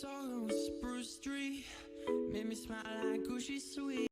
Song with Spruce Tree made me smile like Gucci sweet.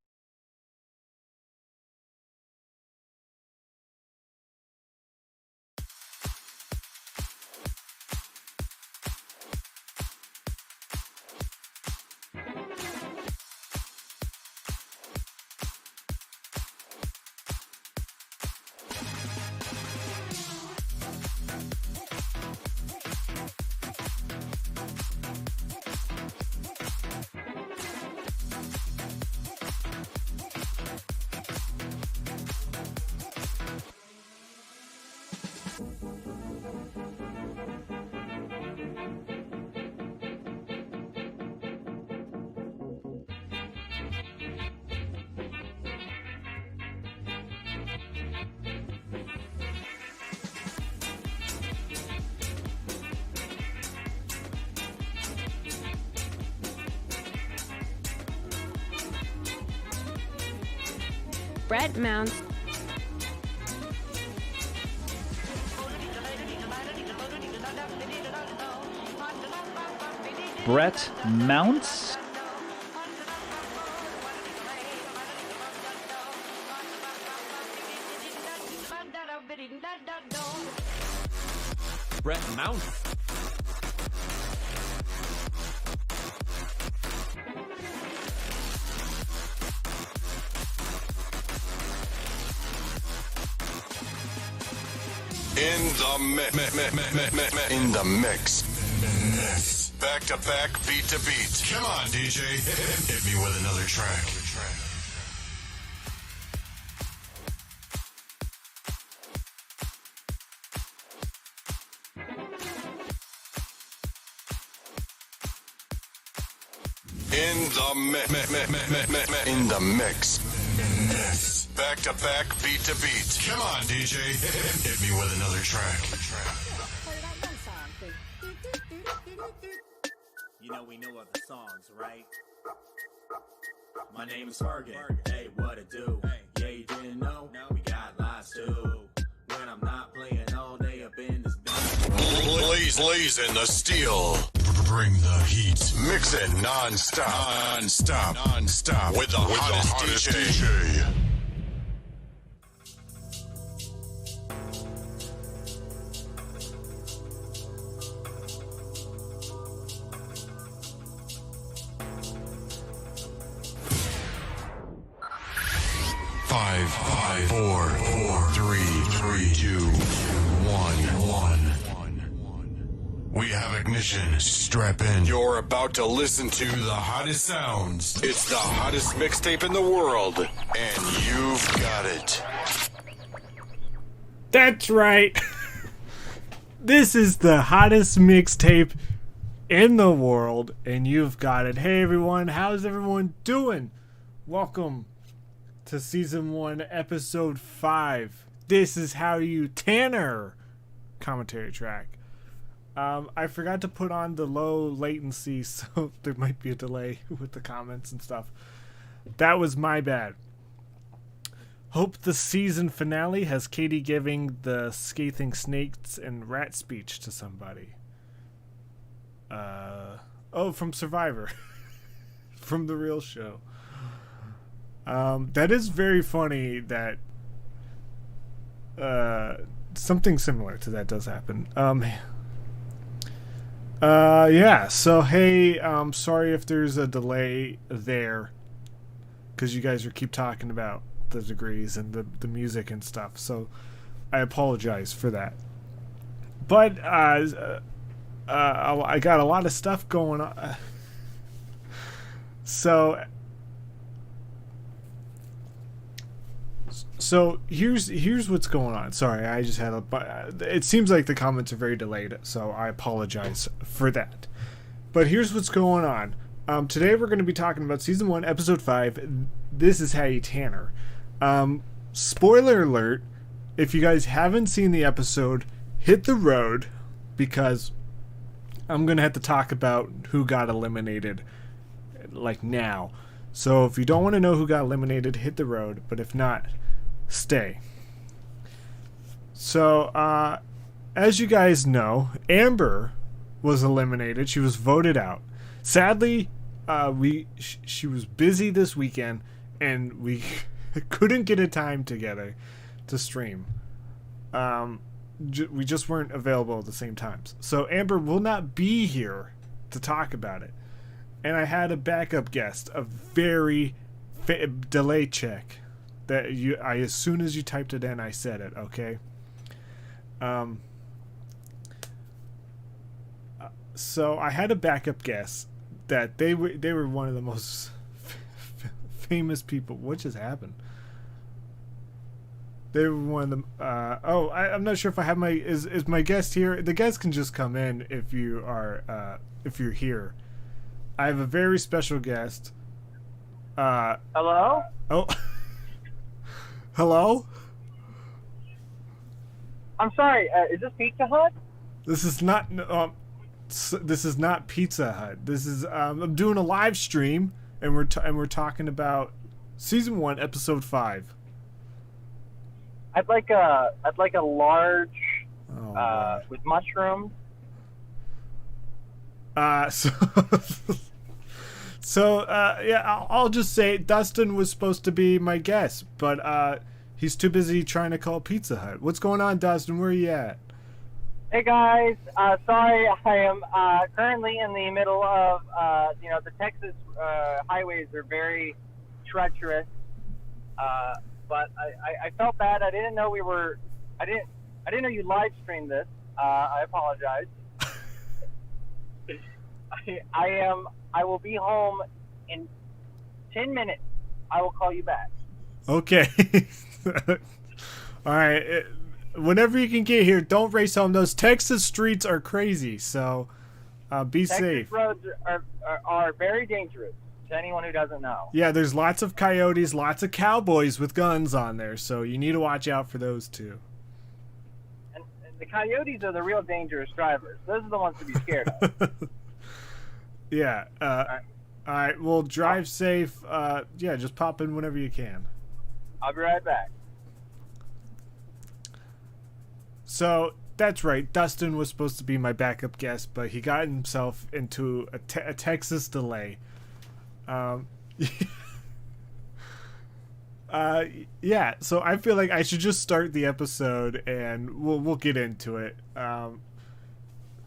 Brett Mounts. Brett Mounts? Brett Mounts. In the mix. Back to back, beat to beat. Come on, DJ. Hit me with another track. In the mix. Back to back, beat to beat. Come on, DJ. Hit me with another track. You know we know other songs, right? My name is Fergie. Hey, what it do? Yeah, you didn't know? We got lives too. When I'm not playing all day up in this bitch. Blaze in the steel. Bring the heat. Mix it non-stop. With the hottest DJ. Five, four, three, two, one. We have ignition. Strap in. You're about to listen to the hottest sounds. It's the hottest mixtape in the world, and you've got it. That's right. This is the hottest mixtape in the world, and you've got it. Hey everyone, how's everyone doing? Welcome to Season 1, Episode 5. This is How You Tanner commentary track. I forgot to put on the low latency, so there might be a delay with the comments and stuff. That was my bad. Hope the season finale has Katie giving the scathing snakes and rat speech to somebody. From Survivor. From the real show. That is very funny that something similar to that does happen. Yeah, so hey, sorry if there's a delay there, because you guys keep talking about the degrees and the music and stuff, so I apologize for that. But I got a lot of stuff going on. So here's what's going on. Sorry, I just had it seems like the comments are very delayed, so I apologize for that. But here's what's going on. Today we're going to be talking about Season 1, Episode 5. This is How You Tanner. Spoiler alert, if you guys haven't seen the episode, hit the road, because I'm going to have to talk about who got eliminated, like, now. So if you don't want to know who got eliminated, hit the road, but if not, stay. So, as you guys know, Amber was eliminated. She was voted out. Sadly, she was busy this weekend, and we couldn't get a time together to stream. We just weren't available at the same times. So Amber will not be here to talk about it. And I had a backup guest, a very delay check that as soon as you typed it in, I said it. Okay. So I had a backup guest that they were one of the most famous people. What just happened? They were one of them. I'm not sure if I have my is my guest here. The guest can just come in if you are if you're here. I have a very special guest. Hello? Oh. Hello? I'm sorry, is this Pizza Hut? This is not Pizza Hut. This is I'm doing a live stream, and we're talking about season 1, episode 5. I'd like a large Oh, with mushrooms. Yeah, I'll just say Dustin was supposed to be my guest, but he's too busy trying to call Pizza Hut. What's going on, Dustin? Where are you at? Hey guys, sorry, I am currently in the middle of the Texas highways are very treacherous. But I felt bad. I didn't know I didn't know you live streamed this. I apologize. I will be home in 10 minutes. I will call you back. Okay. All right. Whenever you can get here, don't race home. Those Texas streets are crazy, so be safe. Texas roads are very dangerous to anyone who doesn't know. Yeah, there's lots of coyotes, lots of cowboys with guns on there, so you need to watch out for those too. And the coyotes are the real dangerous drivers. Those are the ones to be scared of. Yeah. All right. Well, drive safe. Yeah, just pop in whenever you can. I'll be right back. So that's right. Dustin was supposed to be my backup guest, but he got himself into a Texas delay. Yeah. So I feel like I should just start the episode, and we'll get into it.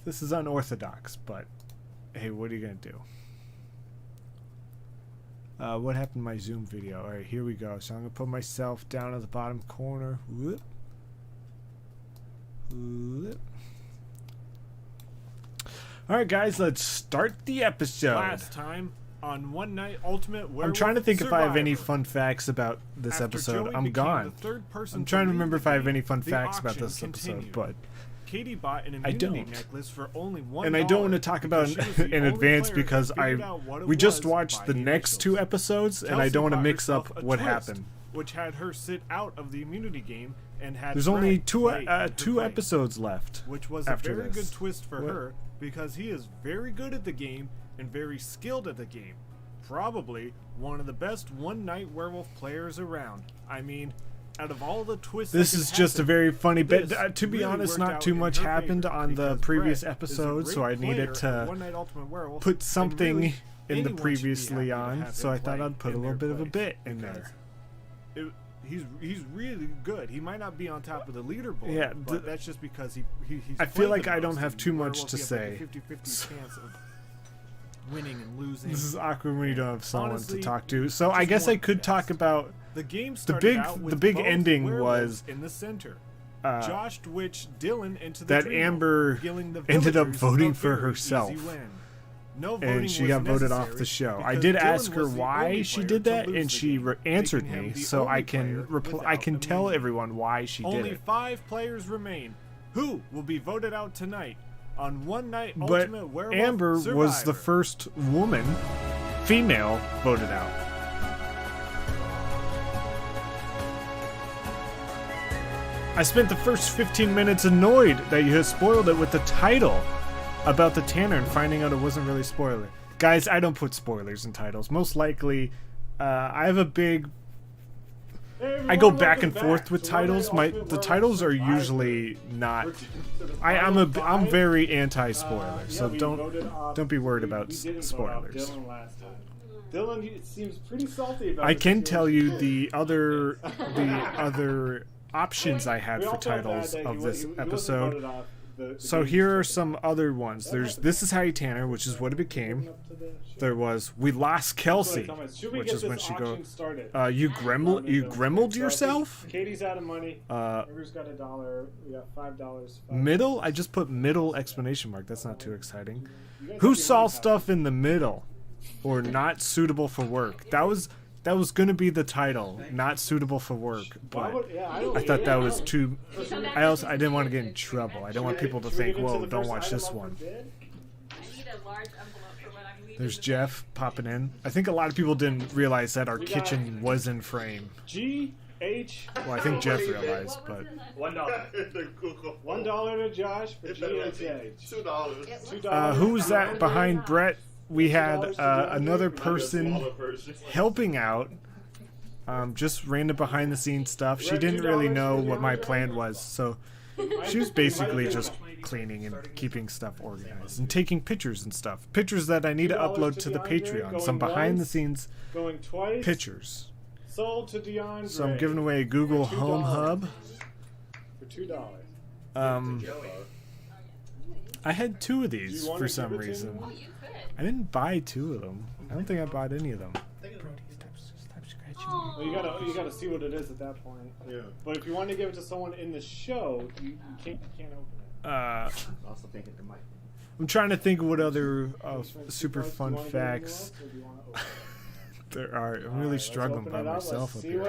This is unorthodox, but hey, what are you gonna do? What happened to my Zoom video? All right, here we go. So I'm gonna put myself down at the bottom corner. Whoop. Alright guys, let's start the episode. Last time on One Night Ultimate Werewolf I'm trying to think if I have any Survivor. fun facts about this After episode. Joey I'm became gone. the third person I'm trying to lead remember the if I have game, any fun the facts about auction this episode, continued. but Katie bought an I immunity don't. necklace for only $1. and I don't want to talk about because she was the in only advance player that because figured out what it we just was watched by the the next initials. 2 episodes and I Kelsey don't want to bought mix herself up a what twist, happened. which had her sit out of the immunity game and had There's only Brett two play in her two place, episodes left. which was after a very this. good twist for What? her because he is very good at the game and very skilled at the game. Probably one of the best one-night werewolf players around. I mean, out of all the twists This that is can just a happen, very funny bit. this To be really honest, worked not out too in much her happened favor on the because previous Brett is a episode, so I great needed player at to One Night Ultimate Werewolf, put and something really, in the anyone should be previously happy to on, have so him I thought play I'd put a in little their bit of a place bit in because there. He's really good. He might not be on top of the leaderboard, Yeah, but that's just because he's I feel played like the I don't most. have In too much Werewolf, to you have say. like a 50-50 chance of winning and losing. This is awkward when you don't have someone Honestly, to talk to. So I just guess I one could talk best. about The game the started big out with big both ending werewolves was in the center. uh, Josh twitched Dylan into the that dream Amber hole, giving the ended up villagers voting a for very herself. easy win. No voting and she was got voted off necessary the show. I because did Dylan ask her was the why only she player did to that, lose and the she game, answered making him me, the so I only can player I can without tell immunity. everyone why she did Only it. 5 players remain. Who will be voted out tonight on One Night But Ultimate Werewolf Amber was Survivor? the first female voted out. I spent the first 15 minutes annoyed that you had spoiled it with the title about the Tanner and finding out it wasn't really a spoiler. Guys, I don't put spoilers in titles. Most likely, I have a big I go back and forth with titles. The titles are usually not. I'm very anti-spoiler, so don't be worried about spoilers. Dylan, it seems pretty salty about I can tell you the other options I had for titles of this episode. So here are some other ones. There's This Is How You Tanner, which is what it became. There was We Lost Kelsey, which is when she you gremled yourself? Katie's out of money. Who's got $1? We got $5. Middle? I just put middle exclamation mark. That's not too exciting. Who saw stuff in the middle? Or not suitable for work? That was gonna be the title, not suitable for work, but I thought that was too. I didn't want to get in trouble. I didn't want people to think, "Whoa, don't watch this one." There's Jeff popping in. I think a lot of people didn't realize that our kitchen was in frame. Well, I think Jeff realized, but $1 to Josh for GHH. $2. Who's that behind Brett? We had another person helping out, just random behind the scenes stuff. She didn't really know what my plan was, so she was basically just cleaning and keeping stuff organized and taking pictures and stuff. Pictures that I need to upload to the Patreon. Some behind the scenes pictures. Sold to DeAndre. So I'm giving away a Google Home Hub. For $2. I had 2 of these for some reason. I didn't buy 2 of them. I don't think I bought any of them. Well, you gotta see what it is at that point. Yeah. But if you want to give it to someone in the show, you can't open it. I'm trying to think of what other super fun facts there are. I'm really struggling by myself up here.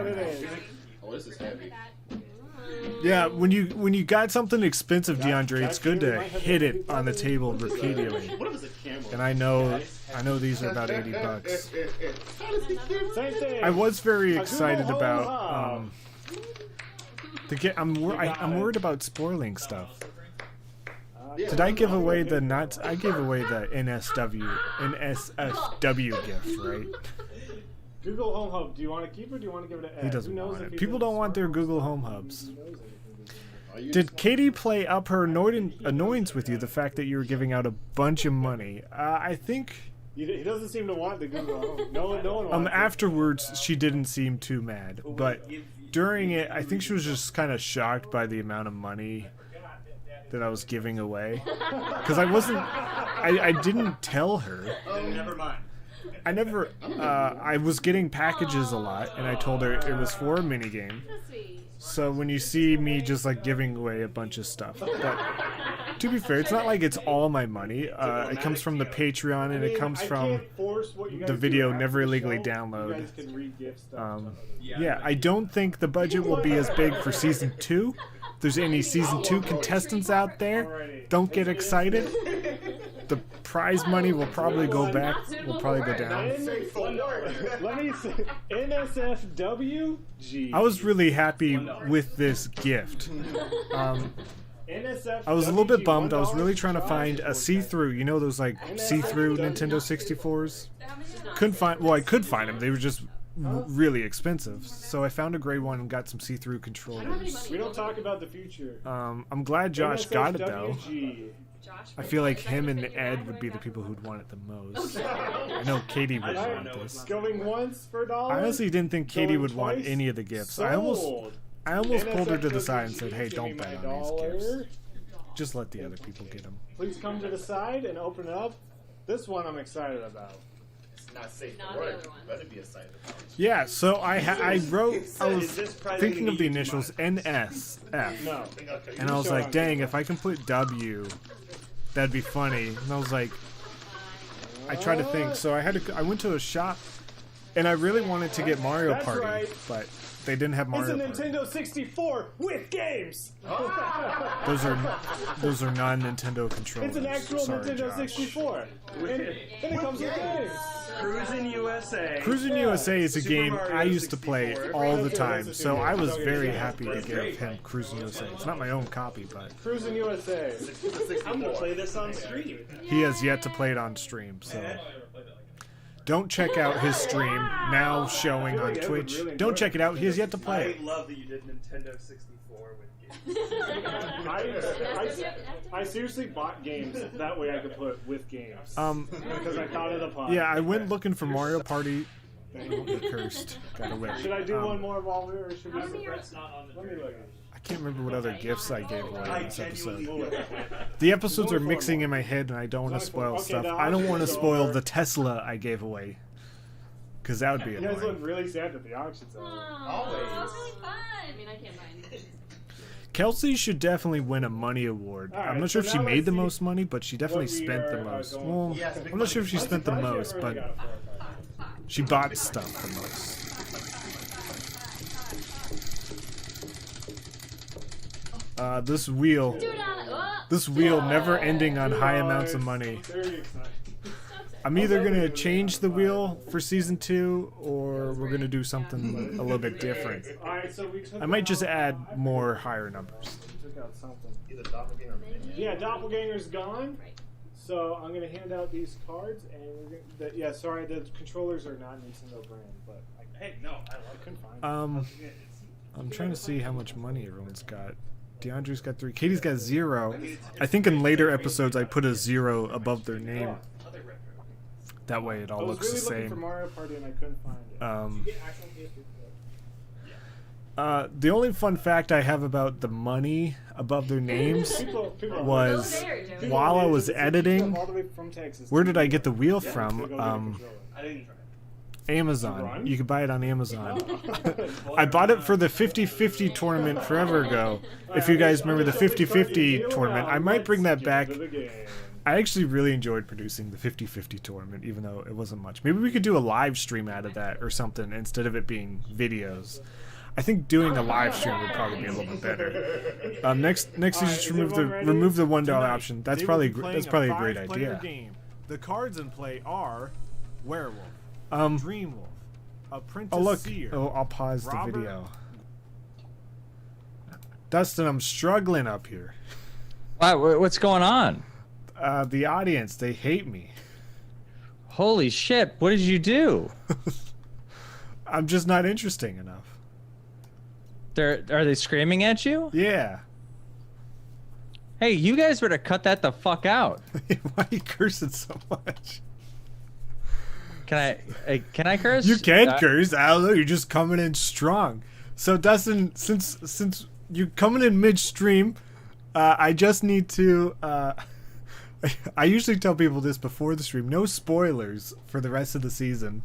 Oh, this is heavy. Yeah, when you got something expensive, DeAndre, it's good to hit it on the table repeatedly. And I know these are about $80. I was very excited about I'm worried about spoiling stuff. Did I give away the nuts? I gave away the NSFW gift, right? Google Home Hub. Do you want to keep it or do you want to give it to Ed? He doesn't want it. People don't want their Google Home Hubs. Did Katie play up her annoyance with you, the fact that you were giving out a bunch of money? I think... He doesn't seem to want the Google Home. No one wants afterwards, she didn't seem too mad. But during it, I think she was just kind of shocked by the amount of money that I was giving away. Because I didn't tell her. Never mind. I was getting packages a lot, and I told her it was for a minigame. So when you see me just like giving away a bunch of stuff, but to be fair, it's not like it's all my money. It comes from the Patreon, and it comes from the video Never Illegally Download. Yeah, I don't think the budget will be as big for Season 2. If there's any Season 2 contestants out there, don't get excited. The prize money will probably go back. Will probably go down. Let me see. NSFW? I was really happy with this gift. I was a little bit bummed. I was really trying to find a see-through. You know those like see-through Nintendo 64s? Couldn't find. Well, I could find them. They were just really expensive. So I found a gray one and got some see-through controllers. We don't talk about the future. I'm glad Josh got it though. I feel like him and Ed would be the people who'd want it the most. I know Katie would want this. Going once for $1. I honestly didn't think Katie would want any of the gifts. I almost pulled her to the side and said, "Hey, don't bet on these gifts. Just let the other people get them." Please come to the side and open it up. This one I'm excited about. It's not safe for work. Better be a side. Yeah, so I wrote. I was thinking of the initials NSF, No. and I was like, "Dang, if I can put W, that'd be funny." And I was like, I tried to think. So I went to a shop, and I really wanted to get Mario Party, but they didn't have Mario Party. It's a Nintendo 64 with games. Those are non-Nintendo controllers. It's an actual Sorry, Nintendo Josh. 64. And it comes with games. Cruisin' USA. Cruisin' USA is a game I used to play all the time, so I was very happy to give him Cruisin' USA. It's not my own copy, but Cruisin' USA. I'm gonna play this on stream. he has yet to play it on stream, so Don't check out his stream now showing on Ed would Twitch. really Don't enjoy check it out. He has yet to play I it. love that you did Nintendo 64 with games. I seriously bought games that way I could put with games. Because I thought of the pod. Yeah, I went looking for Mario Party. Cursed. Got away. Should I do one more while we're, or should we? Let me look. I can't remember what other gifts I gave away I in this episode. genuinely The episodes are mixing in my head, and I don't want to spoil Okay, stuff. the I don't want to options spoil are- the Tesla I gave away, because that would be You guys look annoying. really sad that the auction's over. Always. That was really fun. I mean, I can't buy anything. Kelsey should definitely win a money award. All I'm right, not sure so if she now made let's the see most money, but she definitely what we spent the are, most. going- Well, Yes, I'm not sure if she spent the most, but she bought stuff the most. This wheel never ending on high amounts of money. Very exciting. I'm either gonna change the wheel for season 2, or we're gonna do something a little bit different. Alright, so we took I might just out- add more higher numbers. We took out something. Either doppelganger or minion. Yeah, Doppelganger's gone. So I'm gonna hand out these cards, and we're gonna, yeah, sorry, the controllers are not Nintendo brand, but Hey, no, I love I couldn't find them. I'm trying to see how much money everyone's got. DeAndre's got 3. Katie's got 0. I think in later episodes I put a 0 above their name. That way it I all was looks really the looking for same. Mario Party and I couldn't find it. The only fun fact I have about the money above their names People was Go there, Joey. while I was editing. all the way from Texas. Where did I get the wheel To go from? get a controller. I didn't try it. Amazon. Run? You can buy it on Amazon. I bought it for the 50-50 tournament forever ago. If you guys remember the 50-50 tournament, I might bring that back. I actually really enjoyed producing the 50-50 tournament, even though it wasn't much. Maybe we could do a live stream out of that or something instead of it being videos. I think doing a live stream would probably be a little bit better. Next you just is remove everyone the ready? $1 option. That's probably a great idea. Game. The cards in play are Werewolf, Dream Wolf, Apprentice Oh look! Seer, Oh, I'll pause the Robert- video. Dustin, I'm struggling up here. What's going on? The audience, they hate me. Holy shit! What did you do? I'm just not interesting enough. Are they screaming at you? Yeah. Hey, you guys better cut that the fuck out. Why are you cursing so much? Can I curse? You can curse. I don't know. You're just coming in strong. So Dustin, since you're coming in midstream, I just need to. I usually tell people this before the stream. No spoilers for the rest of the season.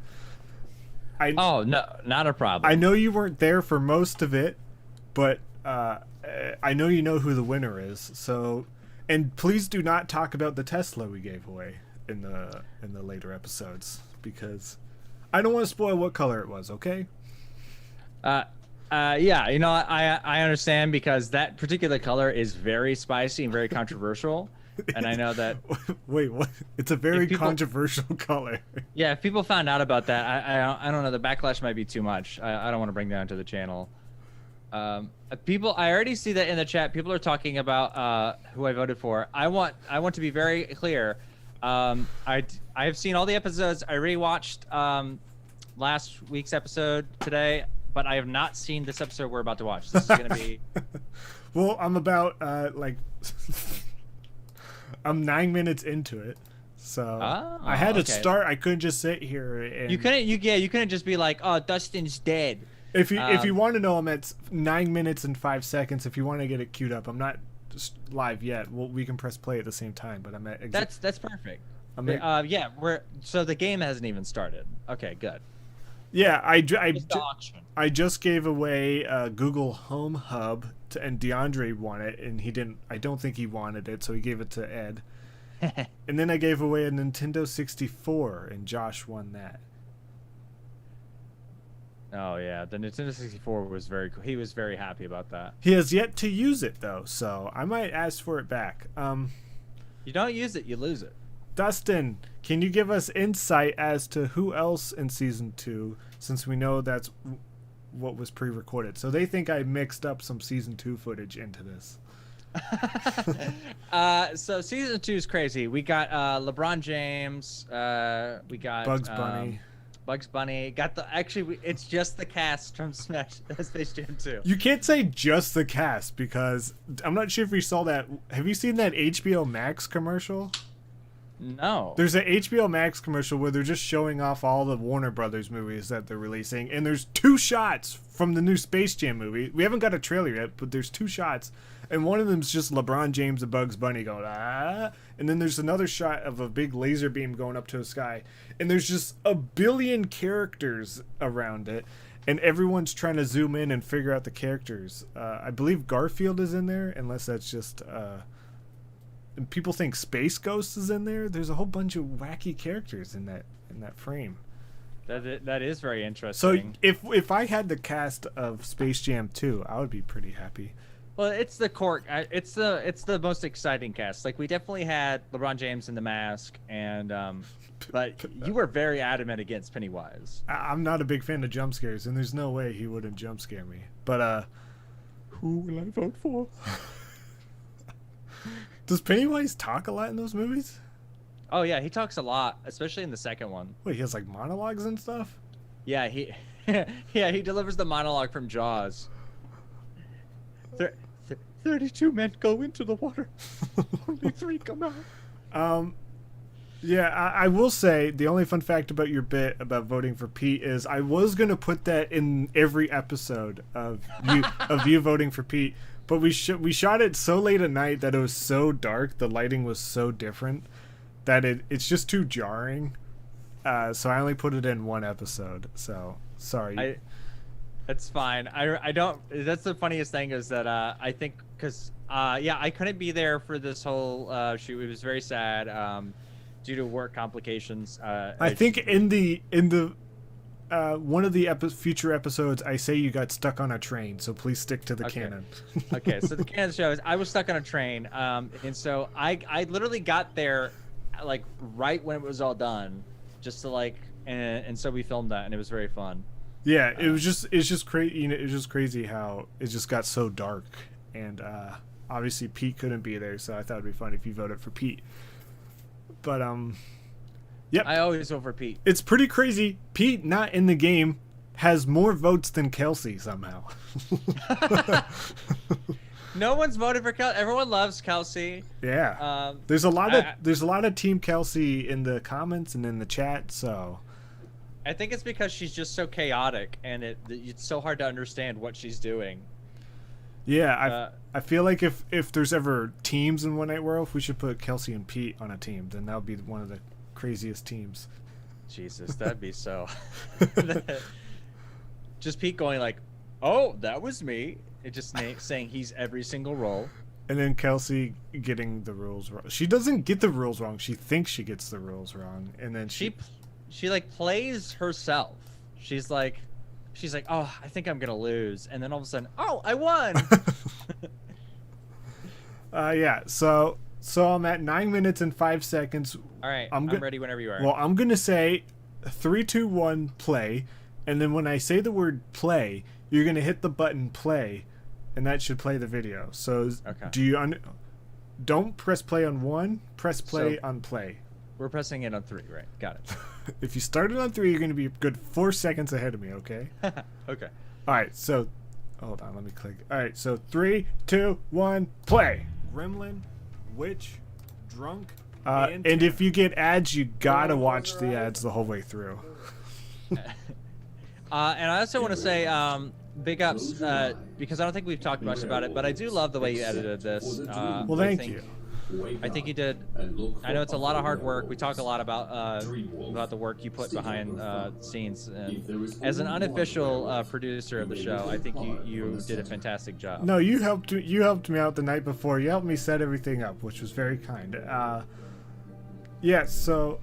Oh no, not a problem. I know you weren't there for most of it, but I know you know who the winner is. So, and please do not talk about the Tesla we gave away in the later episodes, because I don't want to spoil what color it was. Okay. Yeah, you know, I understand, because that particular color is very spicy and very controversial, and I know that. Wait, what? It's a very people- controversial color. Yeah, if people found out about that, I don't know. The backlash might be too much. I don't want to bring that onto the channel. People, I already see that in the chat. People are talking about who I voted for. I want to be very clear. I have seen all the episodes. I rewatched last week's episode today, but I have not seen this episode we're about to watch. This is gonna be. Well, I'm about I'm 9 minutes into it, so I had to okay. start. I couldn't just sit here and You couldn't just be like, oh, Dustin's dead. If you want to know, I'm at 9 minutes and 5 seconds. If you want to get it queued up, I'm not live yet. Well, we can press play at the same time, but I'm at. That's perfect. I'm at, Yeah, so the game hasn't even started. Okay, good. yeah, Just the auction. I just gave away Google Home Hub and DeAndre won it, and he didn't. I don't think he wanted it, so he gave it to Ed. And then I gave away a Nintendo 64, and Josh won that. Oh yeah, the Nintendo 64 was very cool. He was very happy about that. He has yet to use it though, so I might ask for it back. You don't use it, you lose it. Dustin, can you give us insight as to who else in season 2, since we know that's what was pre-recorded? So they think I mixed up some season 2 footage into this. So season 2 is crazy. We got LeBron James. We got Bugs Bunny. Bugs Bunny. It's just the cast from Space Jam 2. You can't say just the cast because I'm not sure if you saw that. Have you seen that HBO Max commercial? No. There's an HBO Max commercial where they're just showing off all the Warner Brothers movies that they're releasing, and there's 2 shots from the new Space Jam movie. We haven't got a trailer yet, but there's 2 shots, and one of them's just LeBron James and Bugs Bunny going, ah, and then there's another shot of a big laser beam going up to the sky, and there's just a billion characters around it, and everyone's trying to zoom in and figure out the characters. I believe Garfield is in there, unless that's just... and people think Space Ghost is in there. There's a whole bunch of wacky characters in that frame. That is very So interesting. if I had the cast of Space Jam 2, I would be pretty happy. Well, it's the it's the most exciting cast. Like, we definitely had LeBron James in the mask, and but you were very adamant against Pennywise. I'm not a big fan of jump scares, and there's no way he wouldn't jump scare me. But who will I vote for? Does Pennywise talk a lot in those movies? Oh yeah, he talks a lot, especially in the second one. Wait, he has like monologues and stuff? Yeah, he he delivers the monologue from Jaws. 32 men go into the water. Only 3 come out. Yeah, I will say the only fun fact about your bit about voting for Pete is I was gonna put that in every episode of you voting for Pete, but we shot it so late at night that it was so dark, the lighting was so different that it's just too jarring. So I only put it in one episode. So sorry. That's fine. I don't. That's the funniest thing is that I think because I couldn't be there for this whole shoot. It was very sad due to work complications. I think in the one of the future episodes, I say you got stuck on a train. So please stick to the canon. Okay, so the canon show is I was stuck on a train, and so I literally got there like right when it was all done, just to like and so we filmed that and it was very fun. Yeah, it's just crazy. You know, it was just crazy how it just got so dark, and obviously Pete couldn't be there, so I thought it'd be fun if you voted for Pete. But yep, I always vote for Pete. It's pretty crazy. Pete, not in the game, has more votes than Kelsey somehow. No one's voted for Kelsey. Everyone loves Kelsey. Yeah, there's a lot of Team Kelsey in the comments and in the chat, so. I think it's because she's just so chaotic, and it's so hard to understand what she's doing. Yeah, I feel like if there's ever teams in One Night Werewolf, we should put Kelsey and Pete on a team. Then that would be one of the craziest teams. Jesus, that'd be so. Just Pete going like, "Oh, that was me." It just saying he's every single role. And then Kelsey getting the rules wrong. She doesn't get the rules wrong. She thinks she gets the rules wrong, and then she like plays herself. She's like, oh, I think I'm gonna lose, and then all of a sudden, oh, I won. Yeah. So I'm at 9 minutes and 5 seconds. All right, I'm ready whenever you are. Well, I'm gonna say 3, 2, 1, play, and then when I say the word play, you're gonna hit the button play, and that should play the video. So okay. Do you don't press play on 1, press play on play. We're pressing it on 3, right? Got it. If you started on 3, you're going to be a good 4 seconds ahead of me, okay? Okay. All right, so hold on, let me click. All right, so 3, 2, 1, play. Gremlin, witch, drunk, and if you get ads, you gotta watch the ads the whole way through. And I also want to say big ups because I don't think we've talked much about it, but I do love the way you edited this. Well, thank you. I think you did. I know it's a lot of hard work. We talk a lot about the work you put behind scenes. And as an unofficial producer of the show, I think you did a fantastic job. No, you helped me out the night before. You helped me set everything up, which was very kind. Yeah. So,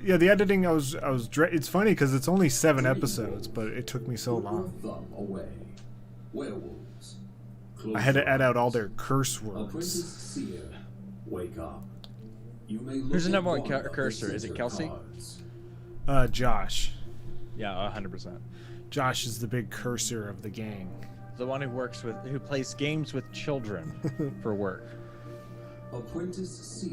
yeah, the editing it's funny because it's only 7 episodes, but it took me so long. I had to add out all their curse words. Wake up. Who's the number one cursor? Is it Kelsey? Josh. Yeah, 100%. Josh is the big cursor of the gang. the one who plays games with children for work.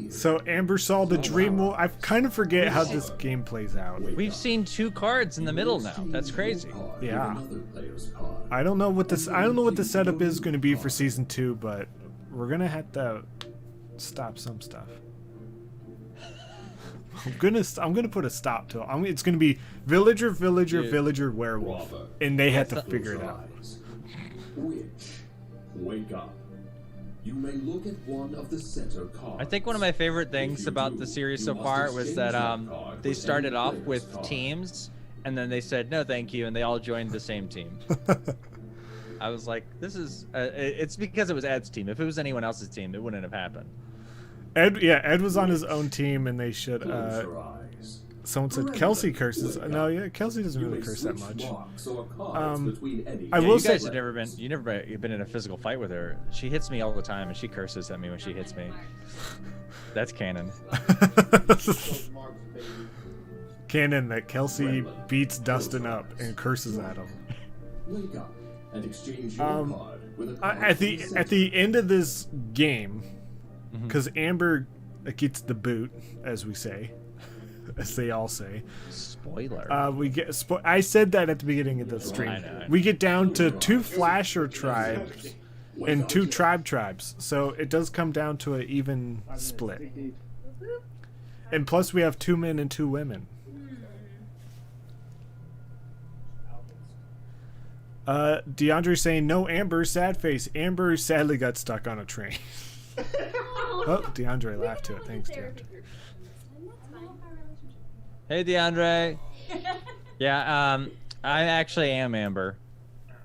So Amber saw the dream. I kind of forget how this game plays out. We've seen 2 cards in the middle now. That's crazy. Yeah. I don't know what the setup is going to be for season 2, but we're gonna have to stop some stuff. I'm gonna put a stop to it. It's gonna be villager, villager, werewolf, and they have to figure it out. Wake up. You may look at one of the center cards. I think one of my favorite things about the series so far was that they started off with teams, and then they said no thank you, and they all joined the same team. I was like, this is it's because it was Ed's team. If it was anyone else's team, it wouldn't have happened. Ed was on his own team, and they should someone said Kelsey curses. No, yeah, Kelsey doesn't really curse that much. I will say, you never been in a physical fight with her. She hits me all the time, and she curses at me when she hits me. That's canon. Canon that Kelsey beats Dustin up and curses at him. Wake up and exchange your card with a card at the end of this game, because Amber gets the boot, as we say. As they all say. Spoiler. We get. I said that at the beginning of the stream. I know. We get down to 2 Flasher tribes and 2 tribes, so it does come down to an even split. And plus, we have 2 men and 2 women. DeAndre saying no. Amber, sad face. Amber sadly got stuck on a train. Oh, DeAndre laughed to it. Thanks, DeAndre. Hey, DeAndre. Yeah, I actually am Amber.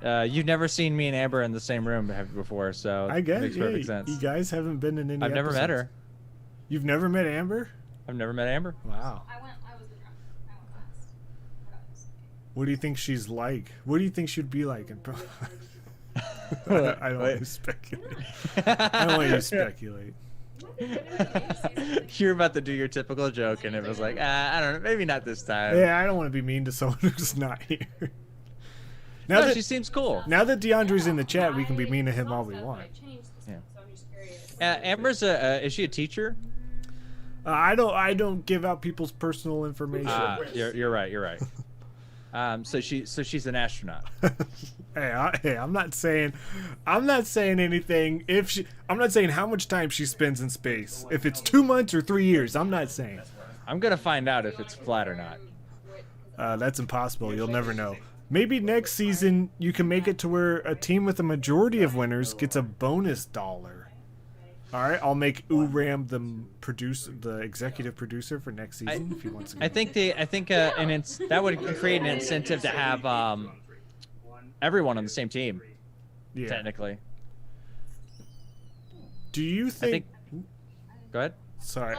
You've never seen me and Amber in the same room before, so I guess it makes perfect sense. You guys haven't been in any I've never met her. You've never met Amber? I've never met Amber. Wow. I was the drunk. I went last. What do you think she's like? What do you think she'd be like in I don't want to speculate. I don't want you to speculate. You're about to do your typical joke, and it was like, I don't know, maybe not this time. Yeah, I don't want to be mean to someone who's not here. No, she seems cool. Now that DeAndre's in the chat, we can be mean to him all we want. Yeah. Amber's is she a teacher? I don't give out people's personal information. You're right. So she's an astronaut. Hey, I'm not saying anything. I'm not saying how much time she spends in space. If it's 2 months or 3 years, I'm not saying. I'm gonna find out if it's flat or not. That's impossible. You'll never know. Maybe next season you can make it to where a team with a majority of winners gets a bonus dollar. All right, I'll make Uram the executive producer for next season if he wants to. I think that would create an incentive to have everyone on the same team. Yeah. Technically. Do you think? Go ahead. Sorry.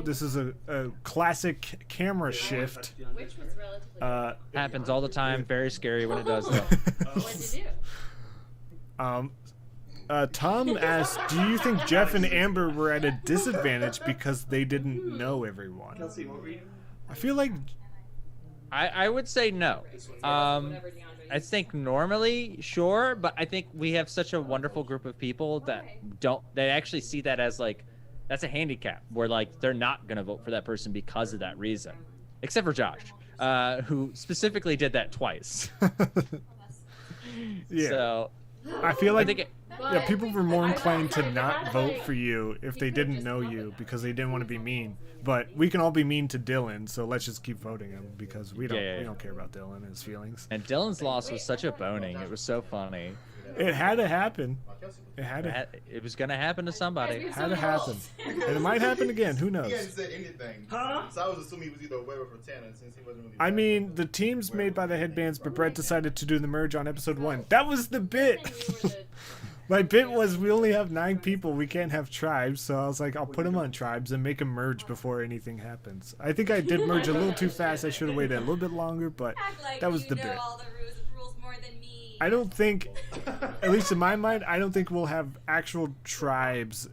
This is a classic camera shift. Which was relatively happens all the time. Very scary when it does. Though. What did you do? Tom asked, "Do you think Jeff and Amber were at a disadvantage because they didn't know everyone?" Kelsey, what were you? I feel like I would say no. I think normally, sure, but I think we have such a wonderful group of people that they actually see that as like that's a handicap where like they're not gonna vote for that person because of that reason, except for Josh, who specifically did that twice. Yeah. So I feel like people were more inclined to not vote for you if they didn't know you because they didn't want to be mean. But we can all be mean to Dylan, so let's just keep voting him because we don't care about Dylan and his feelings. And Dylan's loss was such a boning. It was so funny. It had to happen. It was gonna happen to somebody. It had to happen. And it might happen again. Who knows? He hadn't said anything. Huh? So I was assuming he was either a werewolf or Tanner since he wasn't really. I mean, the team's made by the headbands, but Brett decided to do the merge on episode 1. That was the bit. My bit was we only have 9 people. We can't have tribes. So I was like, I'll put them on tribes and make them merge before anything happens. I think I did merge a little too fast. I should have waited a little bit longer, but that was the bit. All the rules more than me. I don't think, at least in my mind, I don't think we'll have actual tribes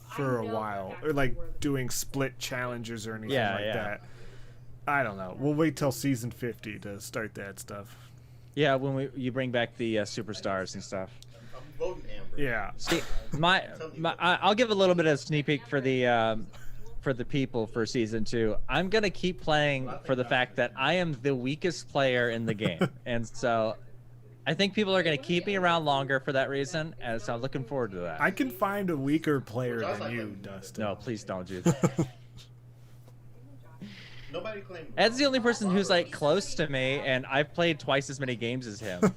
for a while. Or like doing split challenges or anything that. I don't know. We'll wait till season 50 to start that stuff. Yeah, when you bring back the superstars and stuff. I'm voting Amber. Yeah. See, I'll give a little bit of sneak peek for the people for season 2. I'm gonna keep playing for the fact that I am the weakest player in the game, and so I think people are gonna keep me around longer for that reason, and so I'm looking forward to that. I can find a weaker player than you, Dustin. No, please don't do that. Nobody claimed. Ed's the only person who's like close to me, and I've played twice as many games as him,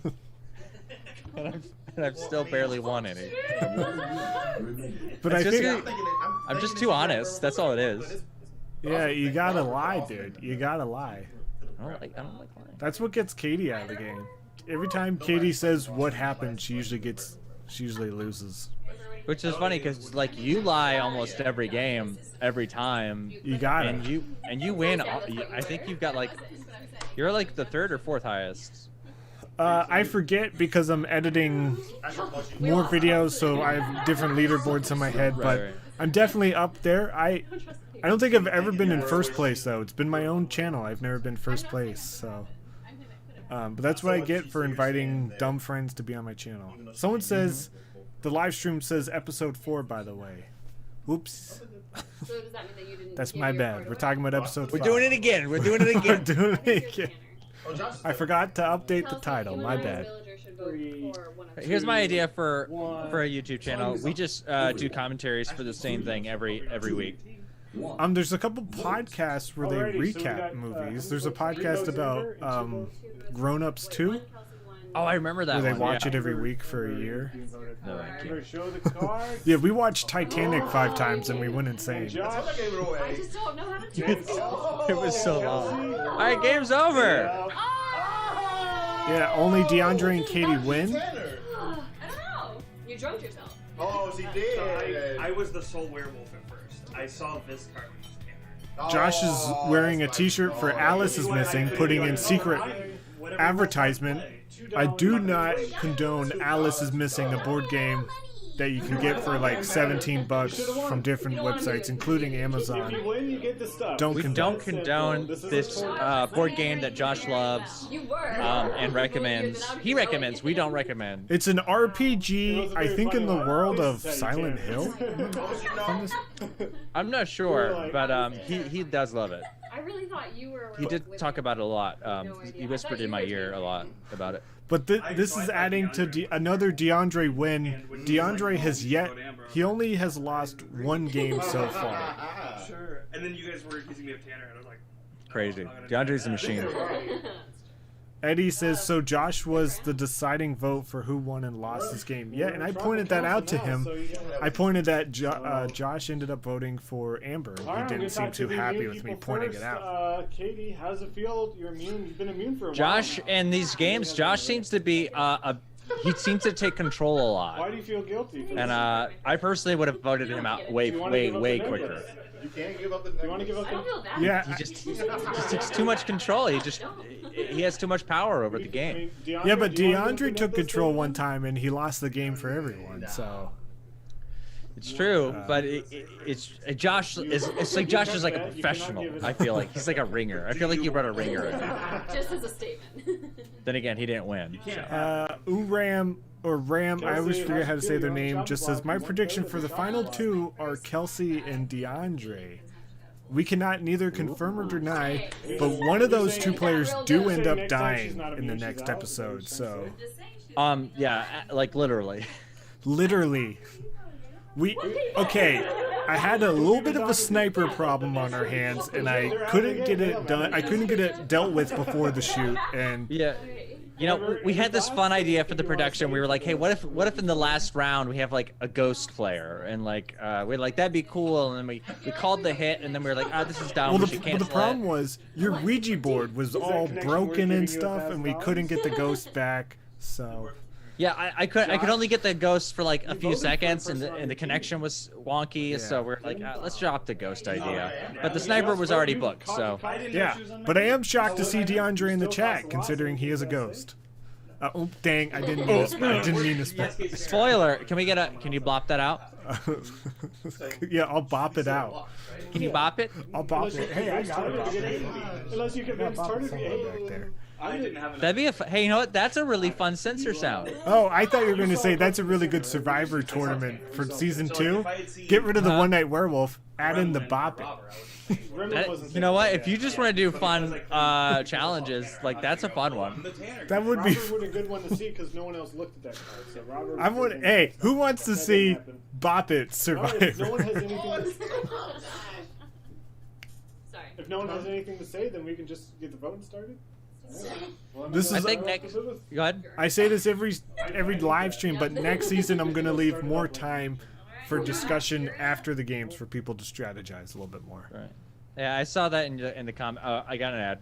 and I've still barely won any. But I think I'm just too honest. That's all it is. yeah, you gotta lie, dude. You gotta lie. I don't like lying. That's what gets Katie out of the game. Every time Katie says what happened, she usually loses. Which is funny because like you lie almost every game, every time. You got it. And you win. I think you've got like you're like the 3rd or 4th highest. I forget because I'm editing more videos, so I have different leaderboards in my head. But I'm definitely up there. I don't think I've ever been in first place though. It's been my own channel. I've never been first place. So, but that's what I get for inviting dumb friends to be on my channel. Someone says the live stream says episode 4, by the way. Whoops. So does that mean that you didn't That's hear my your bad. part We're of talking about episode 5. We're doing it again. We're doing it again. We're doing it again. I forgot to update the title. My bad. Here's my idea for a YouTube channel. We just do commentaries for the same thing every week. There's a couple podcasts where they recap movies. There's a podcast about Grown Ups 2. Oh, I remember that. Where they one, watch it every week for a year. No, thank you. Yeah, we watched Titanic 5 times and we went insane. I just don't know how to do it. It was so long. All right, game's over. Yeah, only DeAndre and Katie win. I don't know. You drugged yourself. Oh, she did. So I was the sole werewolf at first. I saw this card when it came out. Josh is wearing a t-shirt for Alice is Missing, putting in secret advertisement. I do not condone Alice is Missing, a board game that you can get for like $17 from different websites, including Amazon. We don't condone this board game that Josh loves and recommends. He recommends. We don't recommend. It's an RPG, I think, in the world of Silent Hill. I'm not sure, but he does love it. I really thought you were. He did talk about it a lot. He whispered in my ear a lot about it. But this is adding to another DeAndre win. DeAndre he only has lost 1 game so far. Sure. And then you guys were accusing me of Tanner, and I was like, Crazy. DeAndre's a machine. Eddie says, so Josh was the deciding vote for who won and lost this game. Yeah, and I pointed that out to him. I pointed that Josh ended up voting for Amber. He didn't seem too happy with me pointing it out. Katie, how does it feel? You've been immune for a while. Josh, in these games, Josh seems to be he seems to take control a lot. Why do you feel guilty? And I personally would have voted him out way quicker. You can't give up the. You want to give up the? Yeah, He just takes too much control. He has too much power over the game. Yeah, but DeAndre took control one time and he lost the game for everyone. So It's true, but it's Josh is. It's like Josh is like a professional. I feel like he's like a ringer. I feel like you brought a ringer in. Just as a statement. Then again, he didn't win. So. Uram or Ram, I always forget how to say their name, just says, my prediction for the final 2 are Kelsey and DeAndre. We cannot neither confirm or deny, but one of those 2 players do end up dying in the next episode, so. Yeah, like literally. Literally. Okay, I had a little bit of a sniper problem on our hands, and I couldn't get it done. I couldn't get it dealt with before the shoot, and yeah. You know, we had this fun idea for the production. We were like, hey, what if in the last round we have like a ghost player, and like we're like that'd be cool, and then we called the hit, and then we were like, this is dumb. Well, the problem was your Ouija board was all broken and stuff, and we couldn't get the ghost back. So yeah, I could only get the ghost for like a few seconds, and the connection was wonky. Yeah. So we're like, let's drop the ghost idea. But the sniper was already booked, so yeah. But I am shocked to see DeAndre in the chat, considering he is a ghost. Oh dang! I didn't mean to spoiler. Can you blop that out? Yeah, I'll bop it out. Can you bop it? I'll bop it. Hey, I got it. Unless you convince Turner back there. I didn't have enough. That'd be hey, you know what? That's a really fun censor sound. Oh, I thought you were going to say that's a really good Survivor tournament for season 2. Get rid of the One Night Werewolf, add in the Bop It. You know what? If you just want to do fun challenges, like that's a fun one. That would be. Robert would a good one to see because no one else looked at that card. So Robert. I want. Hey, who wants to see Bop It If Survivor? no one has anything. Sorry. If no one has anything to say, then we can just get the voting started. Well, This is- I think next. Go ahead. I say this every live stream, but next season I'm going to leave more time for discussion after the games for people to strategize a little bit more. Right. Yeah, I saw that in the comment. I got an ad.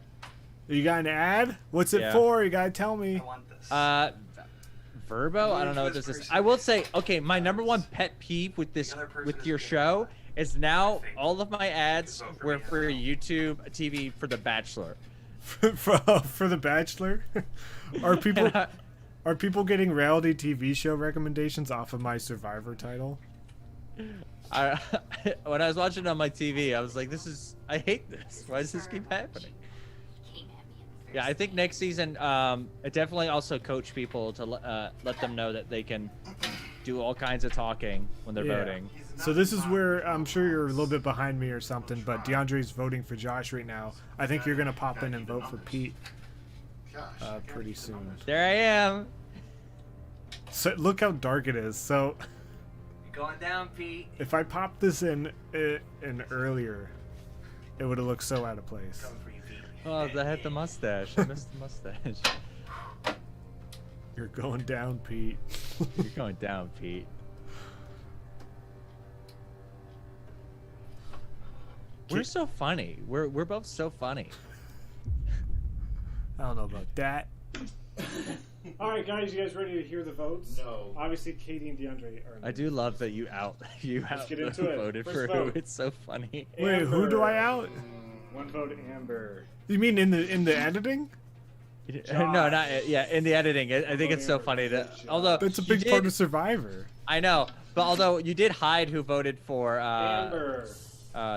You got an ad? What's it Yeah. for? You gotta tell me. Verbo? I don't know what this is. I will say, okay, my number one pet peeve with your show is now all of my ads were for YouTube TV for The Bachelor. for The Bachelor? Are people getting reality TV show recommendations off of my Survivor title? When I was watching it on my TV, I was like, I hate this. Why does this keep happening? Yeah, I think next season, it definitely also coach people to let them know that they can do all kinds of talking when they're voting. So this is where I'm sure you're a little bit behind me or something, but DeAndre's voting for Josh right now. I think you're gonna pop in and vote for Pete pretty soon. There I am. So look how dark it is. So Going down, Pete. if I popped this in earlier, it would have looked so out of place. Oh, I had the mustache. I missed the mustache. You're going down, Pete. You're going down, Pete. We're so funny. We're both so funny. I don't know about that. All right, guys, you guys ready to hear the votes? No. Obviously, Katie and DeAndre are. I do love that you Let's get into it. voted First for vote. who. It's so funny. Wait, who do I out? One vote, Amber. You mean in the editing? No, not yeah. In the editing, I think it's so funny that although That's a you big part did- of Survivor. I know, but although you did hide who voted for Amber.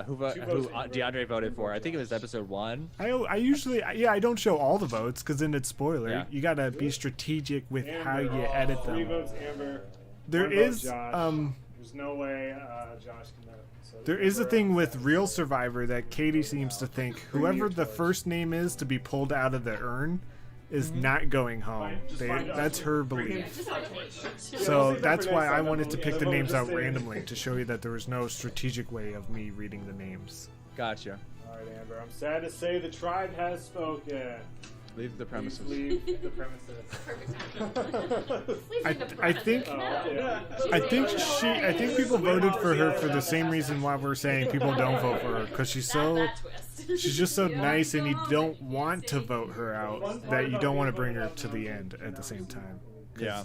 who votes, Amber. DeAndre voted for. I think it was episode 1. I usually I don't show all the votes because then it's spoiler. Yeah. You gotta be strategic with how Amber. you edit 3 them. votes, Amber. There One vote, is Josh. There's no way Josh can vote. So there is a Amber thing on with that. real Survivor that Katie seems to think whoever the first name is to be pulled out of the urn is not going home. That's her belief. So that's why I wanted to pick the names out randomly to show you that there was no strategic way of me reading the names. Gotcha. All right, Amber. I'm sad to say the tribe has spoken. Leave the premises. Please leave the premises. I think I think people voted for her for the same reason why we're saying people don't vote for her, because she's just so nice and you don't want to vote her out, that you don't want to bring her to the end at the same time. Yeah.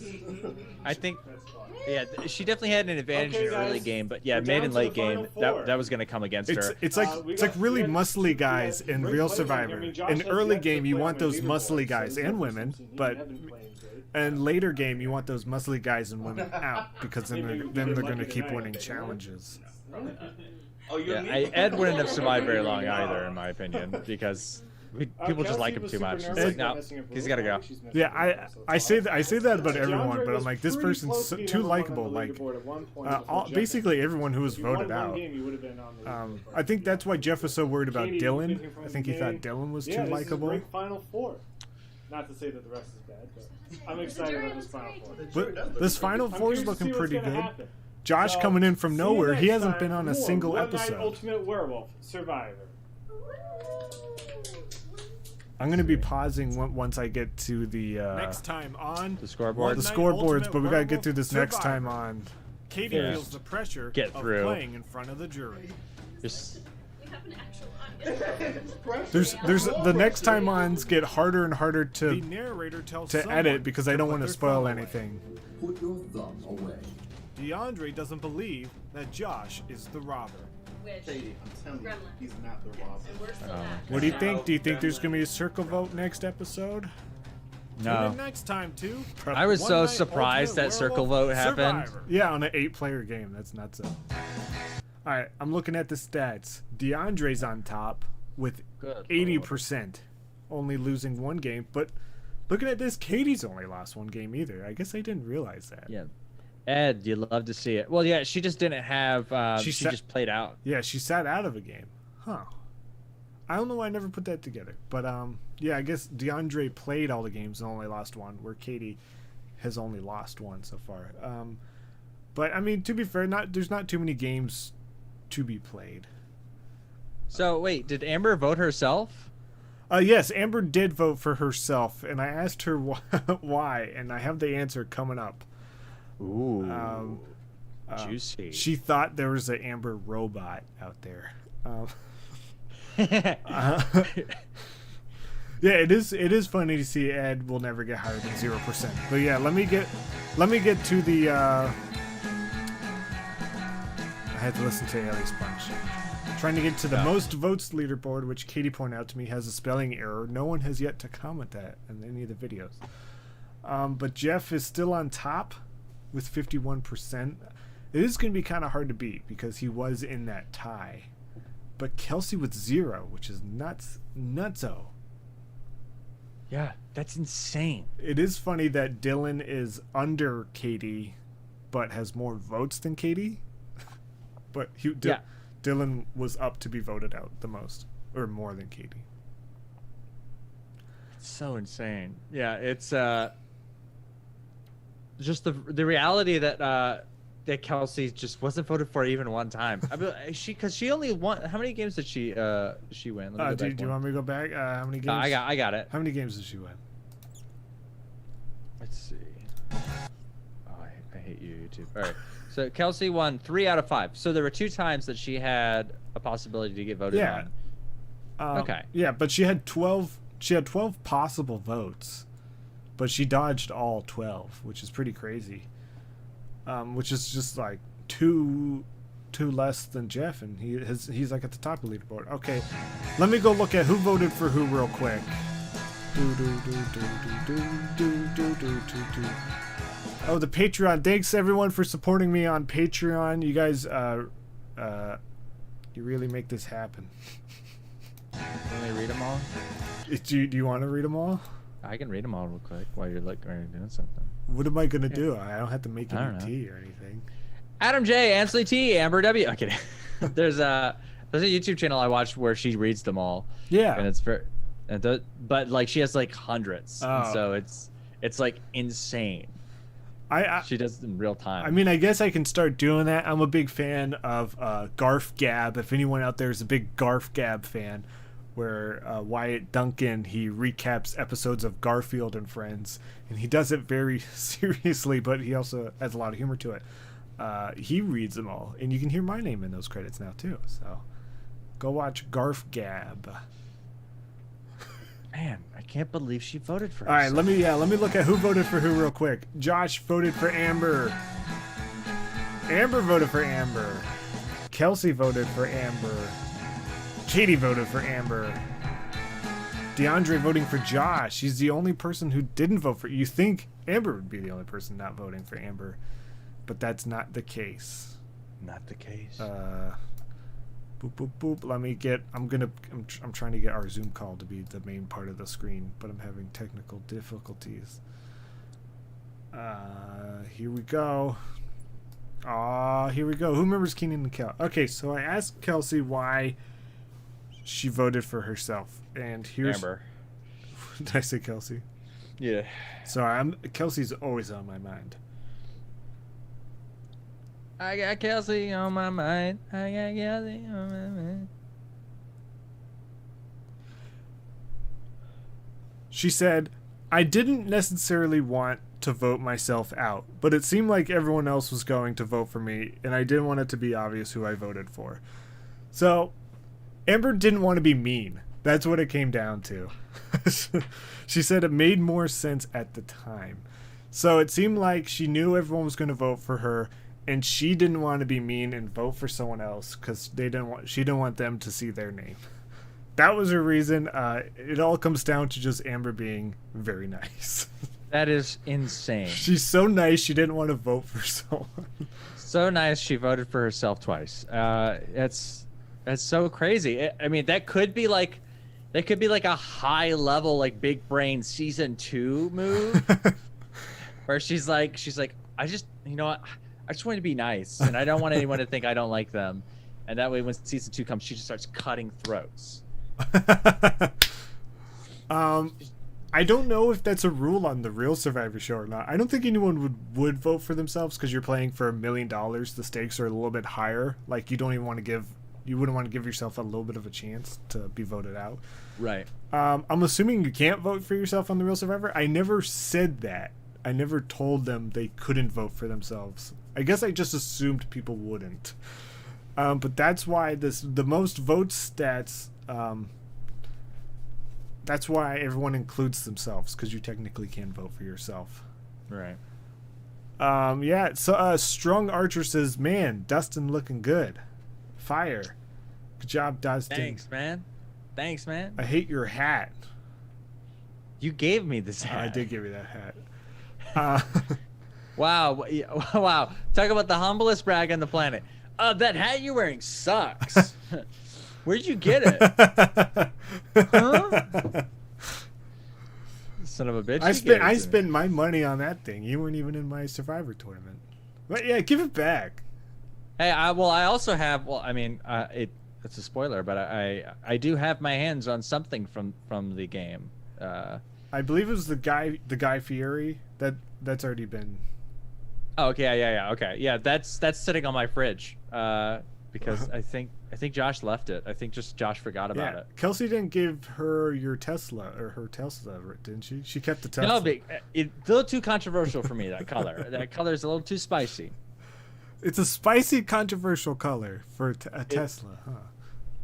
I think yeah, she definitely had an advantage Okay, in the early guys, game, but yeah, we're mid down and to late the final game four. that was going to come against her. It's like really muscly guys in real Survivor. In early game you want those muscly guys and women, but in later game you want those muscly guys and women out, because then they're going to keep winning challenges. Yeah, Ed wouldn't have survived very long either, in my opinion, because people just like him too much. It's like, no, he's got to go. Yeah, I say that about everyone, but I'm like, this person's too likable. Like, basically everyone who was voted out. I think that's why Jeff was so worried about Dylan. I think he thought Dylan was too likable. Great Final Four. Not to say that the rest is bad, but I'm excited about this Final Four. But this Final Four is curious to looking see what's pretty gonna good. happen. Josh So, coming in from see you nowhere. He next hasn't time been on a for single One Night episode. Ultimate Werewolf Survivor. I'm gonna be pausing once I get to the Next time on The scoreboard. the scoreboards, but we gotta get through this next time on. Katie Yeah. feels the pressure Get of through. playing in front of the jury. Just We have an actual audience. There's the next time ons get harder and harder The narrator tells to someone edit because I to don't put want to their spoil thumb away. anything. Put your thumb away. DeAndre doesn't believe that Josh is the robber. Which? Katie, I'm telling you, Gremlin. he's not the robber. And we're still acting. What do you think? Do you think there's gonna be a circle vote next episode? Tune no. in next time too. I was One so Night surprised Ultimate that circle Werewolf vote happened. Survivor. Yeah, on an 8-player game. That's nuts. All right, I'm looking at the stats. DeAndre's on top with Good 80%. only losing one game. But looking at this, Katie's only lost one game either. I guess I didn't realize that. Yeah. Ed, you'd love to see it. Well, yeah, she just didn't have. She just played out. Yeah, she sat out of a game. Huh. I don't know why I never put that together. But yeah, I guess DeAndre played all the games and only lost one, where Katie has only lost one so far. But I mean, to be fair, there's not too many games to be played. So wait, did Amber vote herself? Yes, Amber did vote for herself, and I asked her why, and I have the answer coming up. Ooh, juicy. She thought there was an Amber robot out there. Yeah, it is funny to see Ed will never get higher than 0%. But yeah, let me get to the. I had to listen to Ali's Punch. Trying to get to the most votes leaderboard, which Katie pointed out to me has a spelling error. No one has yet to comment that in any of the videos. But Jeff is still on top with 51%. It is going to be kind of hard to beat because he was in that tie. But Kelsey with 0, which is nutso. Yeah, that's insane. It is funny that Dylan is under Katie, but has more votes than Katie. But Dylan was up to be voted out the most, or more than Katie. It's so insane. Yeah, it's just the reality that that Kelsey just wasn't voted for even one time. I mean, because she only won. How many games did she win? Do you want me to go back? How many games? I got it. How many games did she win? Let's see. Oh, I hate you, YouTube. All right. So Kelsey won 3 out of 5. So there were 2 times that she had a possibility to get voted on. Okay. Yeah, but she had 12. She had 12 possible votes, but she dodged all 12, which is pretty crazy. Which is just like two less than Jeff, and he's like at the top of the leaderboard. Okay, let me go look at who voted for who real quick. Oh, the Patreon. Thanks everyone for supporting me on Patreon. You guys, you really make this happen. Can we read them all? Do you want to read them all? I can read them all real quick while you're doing something. What am I gonna do? I don't have to make any tea or anything. Adam J, Ansley T, Amber W. Okay, there's a YouTube channel I watched where she reads them all. Yeah, and it's but like she has like hundreds, and so it's like insane. She does it in real time. I mean, I guess I can start doing that. I'm a big fan of Garf Gab. If anyone out there is a big Garf Gab fan, where Wyatt Duncan, he recaps episodes of Garfield and Friends, and he does it very seriously, but he also has a lot of humor to it. He reads them all, and you can hear my name in those credits now too. So go watch Garf Gab. Man, I can't believe she voted for. All right, let me look at who voted for who real quick. Josh voted for Amber. Amber voted for Amber. Kelsey voted for Amber. Katie voted for Amber. DeAndre voting for Josh. He's the only person who didn't vote for. You think Amber would be the only person not voting for Amber, but that's not the case. Not the case. Boop boop boop. Let me get. I'm trying to get our Zoom call to be the main part of the screen, but I'm having technical difficulties. Here we go. Here we go. Who remembers Keenan and Kel? Okay, so I asked Kelsey why she voted for herself, and here's Amber. Did I say Kelsey? Yeah. So Kelsey's always on my mind. I got Kelsey on my mind. I got Kelsey on my mind. She said, I didn't necessarily want to vote myself out, but it seemed like everyone else was going to vote for me, and I didn't want it to be obvious who I voted for. So, Amber didn't want to be mean. That's what it came down to. She said it made more sense at the time. So it seemed like she knew everyone was going to vote for her, and she didn't want to be mean and vote for someone else because she didn't want them to see their name. That was her reason. It all comes down to just Amber being very nice. That is insane. She's so nice she didn't want to vote for someone. So nice she voted for herself twice. That's so crazy. I mean, that could be like They could be like a high level, like big brain season 2 move, where she's like, I just, you know what, I just want to be nice, and I don't want anyone to think I don't like them, and that way when season 2 comes, she just starts cutting throats. I don't know if that's a rule on the real Survivor show or not. I don't think anyone would vote for themselves because you're playing for $1 million. The stakes are a little bit higher. Like you wouldn't want to give yourself a little bit of a chance to be voted out. Right. I'm assuming you can't vote for yourself on the real Survivor. I never said that. I never told them they couldn't vote for themselves. I guess I just assumed people wouldn't. But that's why the most votes stats. That's why everyone includes themselves, because you technically can vote for yourself. Right. Yeah. So Strong Archer says, "Man, Dustin looking good. Fire. Good job, Dustin. Thanks, man. I hate your hat." You gave me this hat. I did give you that hat. Wow. Wow. Talk about the humblest brag on the planet. That hat you're wearing sucks. Where'd you get it? Huh? Son of a bitch. I spent my money on that thing. You weren't even in my Survivor tournament. But yeah, give it back. Hey, I also have. Well, I mean, it's a spoiler, but I do have my hands on something from the game. I believe it was the Guy Fieri that's already been. Oh, okay, yeah, okay, yeah. That's sitting on my fridge. Because I think Josh left it. I think just Josh forgot about it. Kelsey didn't give her her Tesla, didn't she? She kept the Tesla. No, but it's a little too controversial for me. That color. That color is a little too spicy. It's a spicy, controversial color for a Tesla, huh?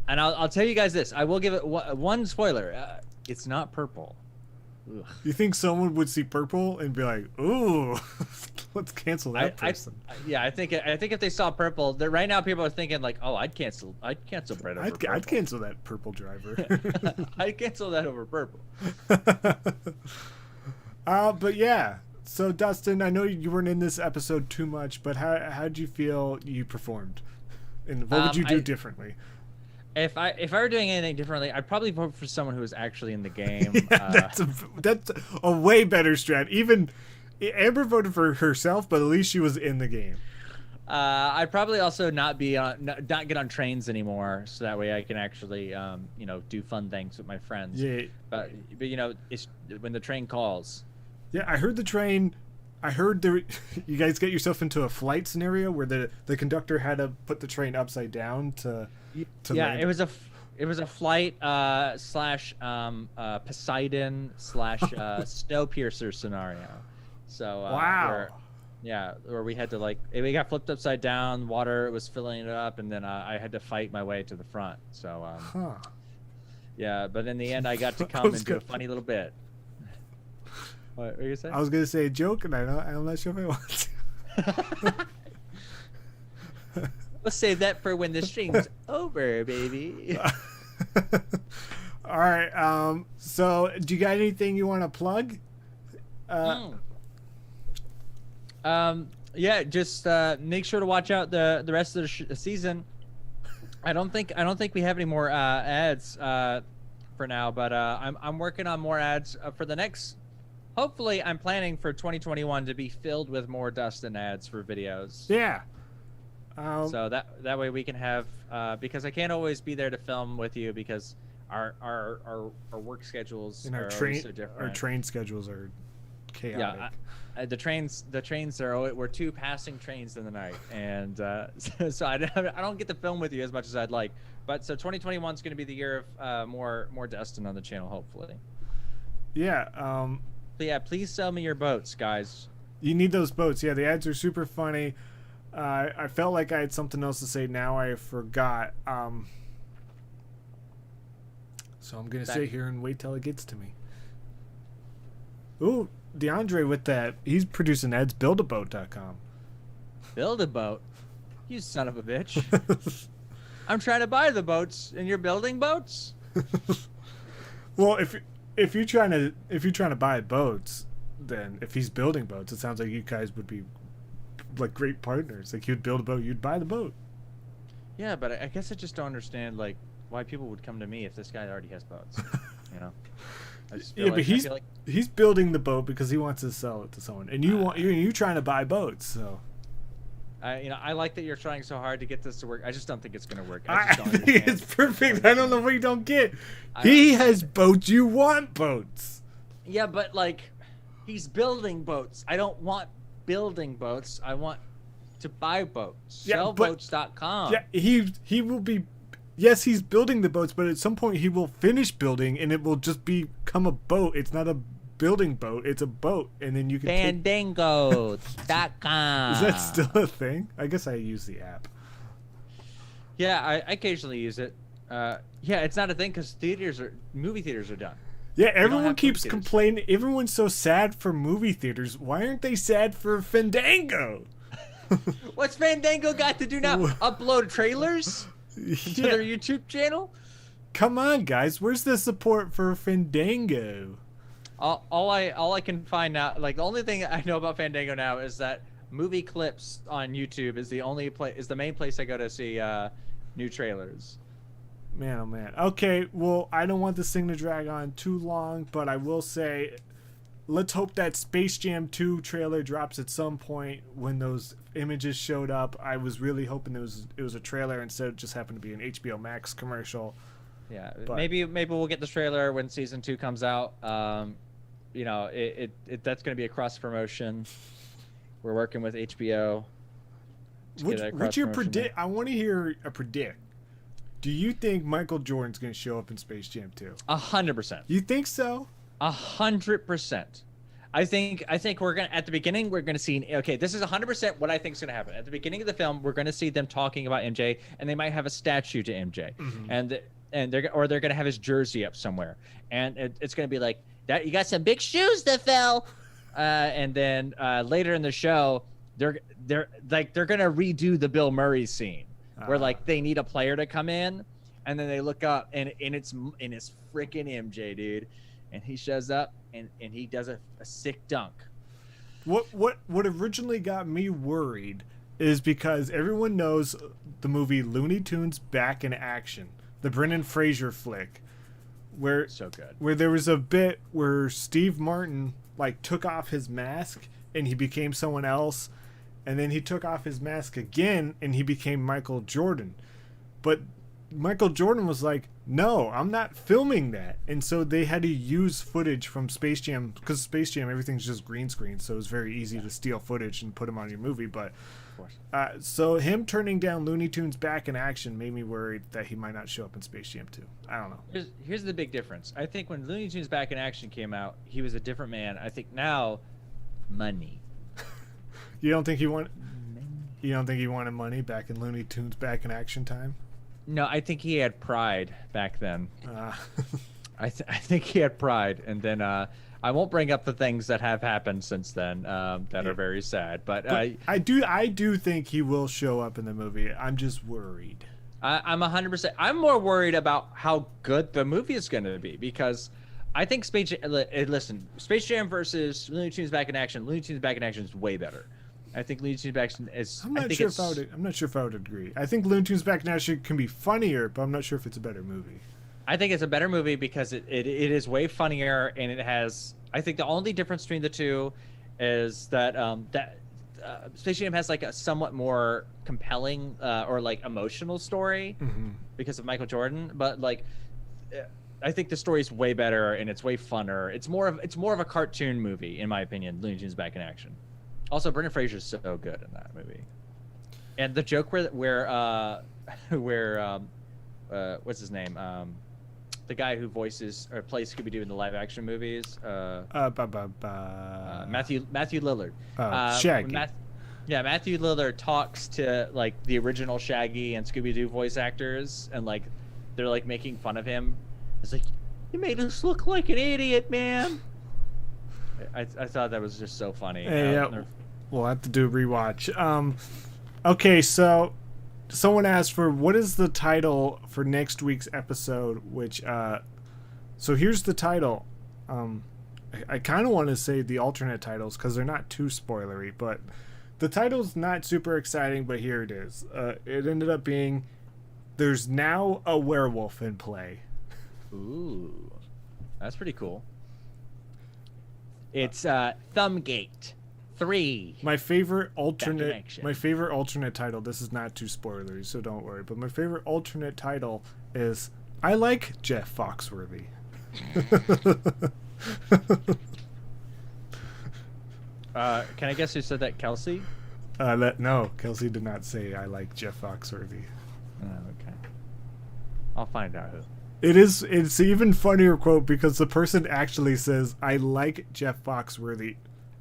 And I'll tell you guys this. I will give it one spoiler. It's not purple. Ugh. You think someone would see purple and be like, "Ooh, let's cancel that person"? I think if they saw purple, right now people are thinking like, "Oh, I'd cancel Brett over purple. I'd cancel that purple driver. I'd cancel that over purple." But yeah. So Dustin, I know you weren't in this episode too much, but how'd you feel you performed, and what would you do differently? If I were doing anything differently, I'd probably vote for someone who was actually in the game. That's a way better strat. Even Amber voted for herself, but at least she was in the game. I'd probably also not get on trains anymore, so that way I can actually do fun things with my friends. Yeah. But it's when the train calls. Yeah, I heard the train. I heard you guys get yourself into a flight scenario where the conductor had to put the train upside down to land. It was a flight slash Poseidon slash Snowpiercer scenario. So wow. Where we had to we got flipped upside down, water was filling it up, and then I had to fight my way to the front. So yeah, but in the end I got to come and do a funny little bit. What were you saying? I was gonna say a joke, and I'm not sure if I want to. We'll save that for when the stream's over, baby. All right. So, do you got anything you want to plug? Yeah. Just make sure to watch out the rest of the season. I don't think we have any more ads for now, but I'm working on more ads for the next. Hopefully, I'm planning for 2021 to be filled with more Dustin ads for videos. Yeah. So that way we can have because I can't always be there to film with you because our work schedules and are so different. Our train schedules are chaotic. Yeah, the trains we're 2 passing trains in the night, and so I don't get to film with you as much as I'd like. But so 2021 is going to be the year of more Dustin on the channel, hopefully. Yeah. But yeah, please sell me your boats, guys. You need those boats. Yeah, the ads are super funny. I felt like I had something else to say. Now I forgot. So I'm going to sit here and wait till it gets to me. Ooh, DeAndre with that. He's producing ads. Buildaboat.com. Build a boat? You son of a bitch. I'm trying to buy the boats, and you're building boats? Well, if you're trying to buy boats, then if he's building boats, it sounds like you guys would be like great partners. Like, he'd build a boat, you'd buy the boat. Yeah, but I guess I just don't understand why why people would come to me if this guy already has boats. You know. I just feel Yeah, like, but I feel like he's building the boat because he wants to sell it to someone, and you're trying to buy boats. So I like that you're trying so hard to get this to work. I just don't think it's gonna work. I just don't think understand. it's perfect. I don't know what you don't get. He has boats. You want boats. Yeah, but like, he's building boats. I don't want building boats. I want to buy boats. Yeah, Sellboats.com. Yeah, he will be. Yes, he's building the boats, but at some point he will finish building, and it will just become a boat. It's not a building boat; it's a boat, and then you can. Fandango.com. Is that still a thing? I guess I use the app. Yeah, I occasionally use it. Yeah, it's not a thing because movie theaters are done. Yeah, everyone keeps complaining. Everyone's so sad for movie theaters. Why aren't they sad for Fandango? What's Fandango got to do now? Upload trailers to their YouTube channel? Come on, guys. Where's the support for Fandango? All I can find now, like the only thing I know about Fandango now is that movie clips on YouTube is the main place I go to see new trailers. Man, oh man. Okay, well, I don't want this thing to drag on too long, but I will say, let's hope that Space Jam 2 trailer drops at some point. When those images showed up, I was really hoping it was a trailer instead of just happened to be an HBO Max commercial. Yeah, but maybe we'll get this trailer when season 2 comes out. You know, that's going to be a cross promotion. We're working with HBO. What's your predict? I want to hear a predict. Do you think Michael Jordan's going to show up in Space Jam 2? 100%. You think so? 100%. I think we're gonna at the beginning we're gonna see. Okay, this is 100% what I think is gonna happen. At the beginning of the film, we're gonna see them talking about MJ, and they might have a statue to MJ, and they're gonna have his jersey up somewhere, and it's gonna be like that. You got some big shoes to fill, and then later in the show, they're gonna redo the Bill Murray scene where like they need a player to come in, and then they look up and it's freaking MJ, dude, and he shows up and he does a sick dunk. What originally got me worried is because everyone knows the movie Looney Tunes Back in Action, the Brendan Fraser flick, where so good, where there was a bit where Steve Martin like took off his mask and he became someone else, and then he took off his mask again and he became Michael Jordan. But Michael Jordan was like, no, I'm not filming that. And so they had to use footage from Space Jam, because Space Jam, everything's just green screen, so it's very easy to steal footage and put them on your movie. But so him turning down Looney Tunes Back in Action made me worried that he might not show up in Space Jam 2. I don't know. Here's the big difference. I think when Looney Tunes Back in Action came out, he was a different man. I think now, money. You don't think he wanted money back in Looney Tunes Back in Action time? No, I think he had pride back then. I think he had pride, and then I won't bring up the things that have happened since then that are very sad. But I do think he will show up in the movie. I'm just worried. I'm 100%. I'm more worried about how good the movie is going to be, because I think Space Jam versus Looney Tunes Back in Action. Looney Tunes Back in Action is way better. I think Looney Tunes Back in Action is. I'm not sure if I would agree. I think Looney Tunes Back in Action can be funnier, but I'm not sure if it's a better movie. I think it's a better movie because it is way funnier, and it has. I think the only difference between the two is that Space Jam has like a somewhat more compelling or like emotional story because of Michael Jordan, but like I think the story is way better and it's way funner. It's more of a cartoon movie in my opinion. Looney Tunes Back in Action. Also, Brendan Fraser is so good in that movie, and the joke where what's his name? The guy who voices or plays Scooby-Doo in the live-action movies. Matthew Lillard. Shaggy. Matthew Lillard talks to like the original Shaggy and Scooby-Doo voice actors, and like they're like making fun of him. It's like, you made us look like an idiot, man. I thought that was just so funny. Yeah, we'll have to do a rewatch. Okay, so someone asked for what is the title for next week's episode, which so here's the title. I kind of want to say the alternate titles because they're not too spoilery, but the title's not super exciting, but here it is. It ended up being there's now a werewolf in play. Ooh, that's pretty cool. It's Thumbgate 3. My favorite alternate title, this is not too spoilery, so don't worry, but my favorite alternate title is I like Jeff Foxworthy. Can I guess who said that? Kelsey? No, Kelsey did not say I like Jeff Foxworthy. Oh, okay. I'll find out who. It's an even funnier quote because the person actually says, I like Jeff Foxworthy.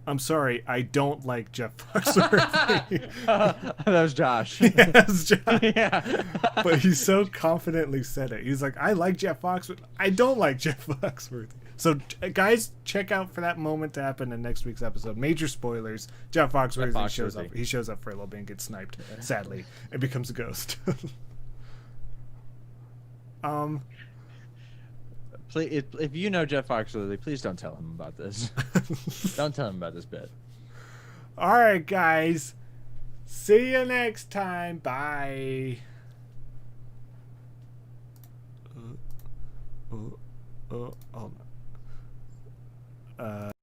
I'm sorry, I don't like Jeff Foxworthy. That was Josh. Yeah, that's Josh. Yeah. But he so confidently said it. He's like, I like Jeff Foxworthy. I don't like Jeff Foxworthy. So, guys, check out for that moment to happen in next week's episode. Major spoilers. Jeff Foxworthy shows up. He shows up for a little bit and gets sniped, sadly, and becomes a ghost. Please, if you know Jeff Foxworthy, please don't tell him about this. Don't tell him about this bit. All right, guys. See you next time. Bye. Hold on.